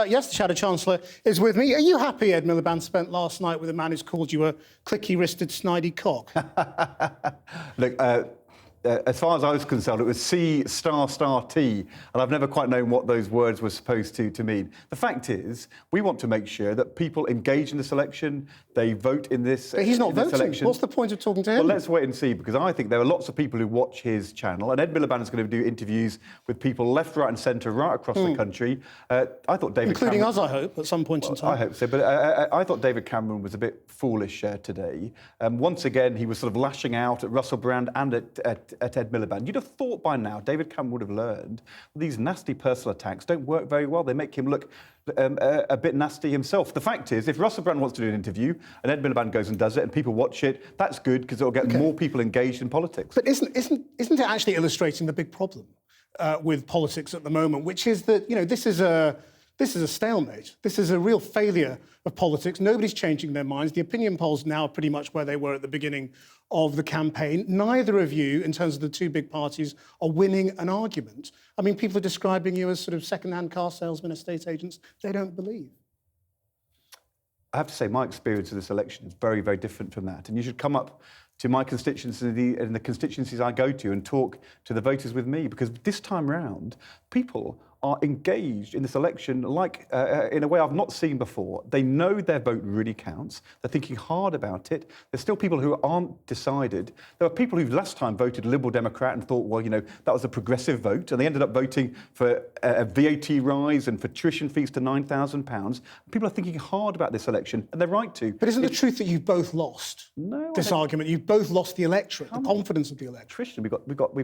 Yes, the Shadow Chancellor is with me. Are you happy Ed Miliband spent last night with a man who's called you a clicky-wristed, snidey cock? Look, as far as I was concerned, it was C***T, and I've never quite known what those words were supposed to mean. The fact is, we want to make sure that people engage in this election, they vote in this But he's not voting. Election. What's the point of talking to him? Well, let's wait and see, because I think there are lots of people who watch his channel, and Ed Miliband is going to do interviews with people left, right and centre, right across the country. I thought David Including Cameron... us, I hope, at some point in time. I hope so, but I thought David Cameron was a bit foolish today. Once again, he was sort of lashing out at Russell Brand and at Ed Miliband. You'd have thought by now David Cameron would have learned these nasty personal attacks don't work very well. They make him look a bit nasty himself. The fact is, if Russell Brand wants to do an interview and Ed Miliband goes and does it and people watch it, that's good because it'll get more people engaged in politics. But isn't it actually illustrating the big problem with politics at the moment, which is that, you know, this is a stalemate. This is a real failure of politics. Nobody's changing their minds. The opinion polls now are pretty much where they were at the beginning of the campaign. Neither of you, in terms of the two big parties, are winning an argument. I mean, people are describing you as sort of second-hand car salesmen, estate agents. They don't believe. I have to say, my experience of this election is very, very different from that. And you should come up to my constituencies and the constituencies I go to and talk to the voters with me, because this time round, people are engaged in this election like in a way I've not seen before. They know their vote really counts. They're thinking hard about it. There's still people who aren't decided. There are people who last time voted Liberal Democrat and thought, well, you know, that was a progressive vote, and they ended up voting for a VAT rise and for tuition fees to £9,000. People are thinking hard about this election, and they're right to. But isn't the truth that you've both lost this argument? You've both lost the electorate, the confidence of the electorate. Christian, we've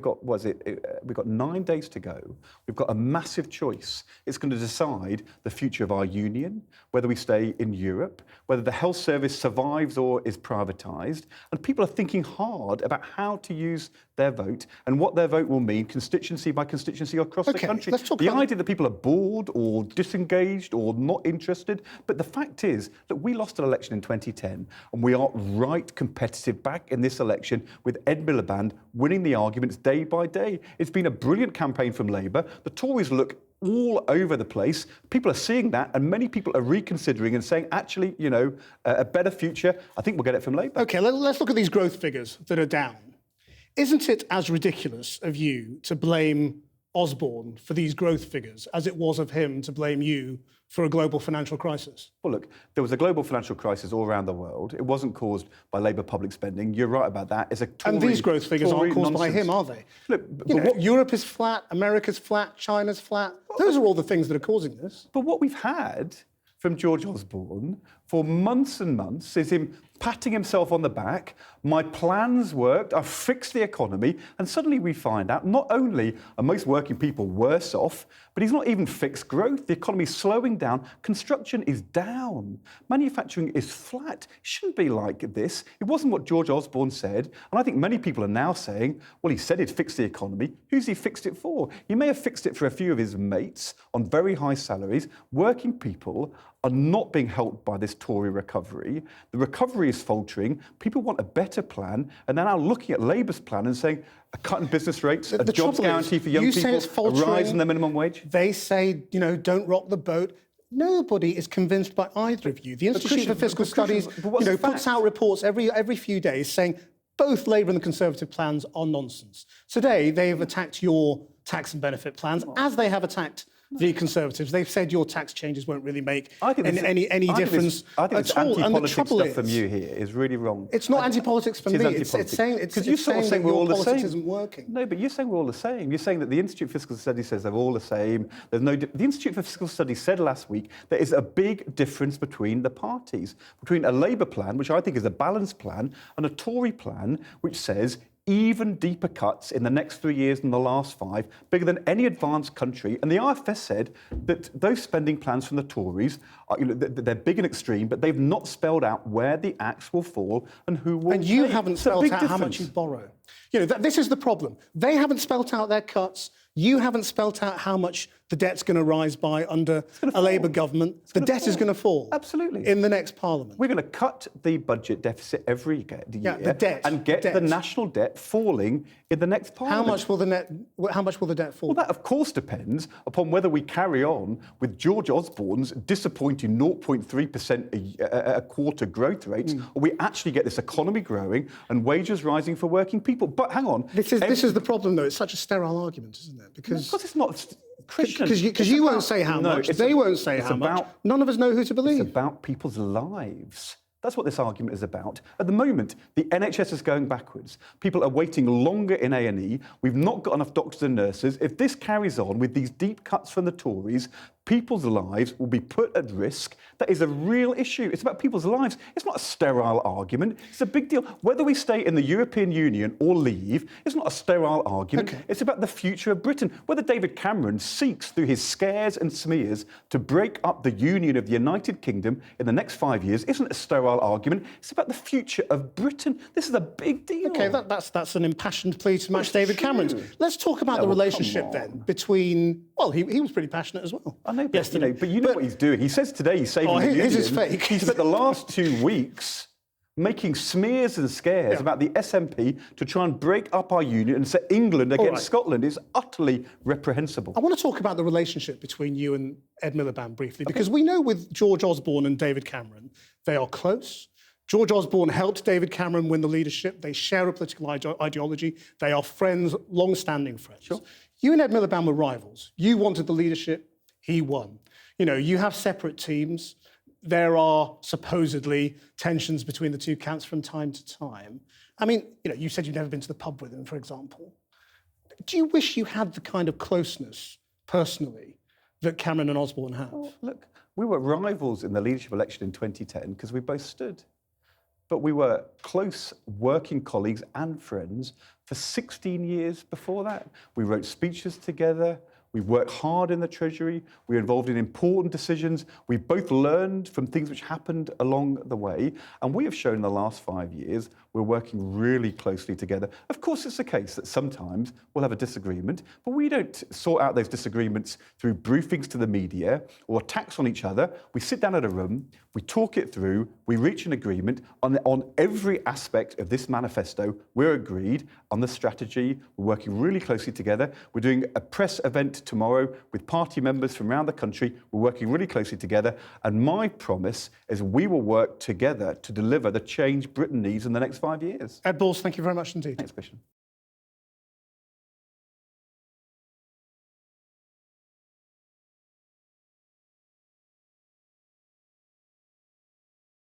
got what is it? We've got 9 days to go. We've got a massive choice. It's going to decide the future of our union, whether we stay in Europe, whether the health service survives or is privatised. And people are thinking hard about how to use their vote and what their vote will mean constituency by constituency across the country. The idea that people are bored or disengaged or not interested. But the fact is that we lost an election in 2010 and we are right competitive back in this election with Ed Miliband winning the arguments day by day. It's been a brilliant campaign from Labour. The Tories look all over the place. People are seeing that, and many people are reconsidering and saying, actually, you know, a better future, I think we'll get it from Labour. OK, let's look at these growth figures that are down. Isn't it as ridiculous of you to blame Osborne for these growth figures as it was of him to blame you for a global financial crisis? Well, look, there was a global financial crisis all around the world. It wasn't caused by Labour public spending. You're right about that. It's a Tory, and these growth figures aren't caused by him, are they? Look, Europe is flat, America's flat, China's flat. Those are all the things that are causing this. But what we've had from George Osborne for months and months is him patting himself on the back. My plans worked, I've fixed the economy, and suddenly we find out not only are most working people worse off, but he's not even fixed growth. The economy's slowing down, construction is down, manufacturing is flat. It shouldn't be like this. It wasn't what George Osborne said, and I think many people are now saying, well, he said he'd fix the economy. Who's he fixed it for? He may have fixed it for a few of his mates on very high salaries. Working people are not being helped by this Tory recovery. The recovery is faltering. People want a better plan, and they're now looking at Labour's plan and saying a cut in business rates, a jobs guarantee for young people, a rise in the minimum wage. They say, you know, don't rock the boat. Nobody is convinced by either of you. The Institute for Fiscal Studies, puts out reports every few days saying both Labour and the Conservative plans are nonsense. Today, they've attacked your tax and benefit plans, as they have attacked the Conservatives. They've said your tax changes won't really make any difference I think at all. And the trouble stuff from you here is really wrong. It's not anti-politics for me. It's saying because you're sort of saying we're all the same. Isn't working. No, but you're saying we're all the same. You're saying that the Institute for Fiscal Studies says they're all the same. There's no. The Institute for Fiscal Studies said last week there is a big difference between the parties, between a Labour plan, which I think is a balanced plan, and a Tory plan, which says even deeper cuts in the next 3 years than the last 5, bigger than any advanced country. And the IFS said that those spending plans from the Tories, they're big and extreme, but they've not spelled out where the axe will fall and who will. And you haven't spelled out how much you borrow. You know, this is the problem. They haven't spelled out their cuts. You haven't spelt out how much the debt's going to rise by under a Labour government. The debt is going to fall. Absolutely. In the next Parliament. We're going to cut the budget deficit every year the debt, and get the national debt falling in the next parliament. How much will the debt fall? Well, that, of course, depends upon whether we carry on with George Osborne's disappointing 0.3% a quarter growth rate, or we actually get this economy growing and wages rising for working people. But hang on. This is the problem, though. It's such a sterile argument, isn't it? Because it's not, Christian. Because you won't say how much, they won't say how much. None of us know who to believe. It's about people's lives. That's what this argument is about. At the moment, the NHS is going backwards. People are waiting longer in A&E. We've not got enough doctors and nurses. If this carries on with these deep cuts from the Tories, people's lives will be put at risk. That is a real issue. It's about people's lives. It's not a sterile argument. It's a big deal. Whether we stay in the European Union or leave, it's not a sterile argument. Okay. It's about the future of Britain. Whether David Cameron seeks, through his scares and smears, to break up the union of the United Kingdom in the next 5 years isn't a sterile argument. It's about the future of Britain. This is a big deal. OK, that's an impassioned plea to match David Cameron's. Let's talk about the relationship then between... Well, he was pretty passionate as well. I know, but you know what he's doing. He says today he's saving the union. His is fake. He spent the last 2 weeks making smears and scares about the SNP to try and break up our union and set England against Scotland. It's utterly reprehensible. I want to talk about the relationship between you and Ed Miliband briefly, because we know with George Osborne and David Cameron, they are close. George Osborne helped David Cameron win the leadership. They share a political ideology. They are friends, long-standing friends. Sure. You and Ed Miliband were rivals. You wanted the leadership. He won. You know, you have separate teams. There are supposedly tensions between the two camps from time to time. I mean, you said you've never been to the pub with him, for example. Do you wish you had the kind of closeness, personally, that Cameron and Osborne have? Well, look, we were rivals in the leadership election in 2010 because we both stood. But we were close working colleagues and friends for 16 years before that. We wrote speeches together. We worked hard in the Treasury. We were involved in important decisions. We both learned from things which happened along the way. And we have shown in the last 5 years we're working really closely together. Of course, it's the case that sometimes we'll have a disagreement, but we don't sort out those disagreements through briefings to the media or attacks on each other. We sit down at a room, we talk it through, we reach an agreement on every aspect of this manifesto. We're agreed on the strategy. We're working really closely together. We're doing a press event tomorrow with party members from around the country. We're working really closely together. And my promise is we will work together to deliver the change Britain needs in the next 5 years. Ed Balls, thank you very much indeed. Thanks, Christian.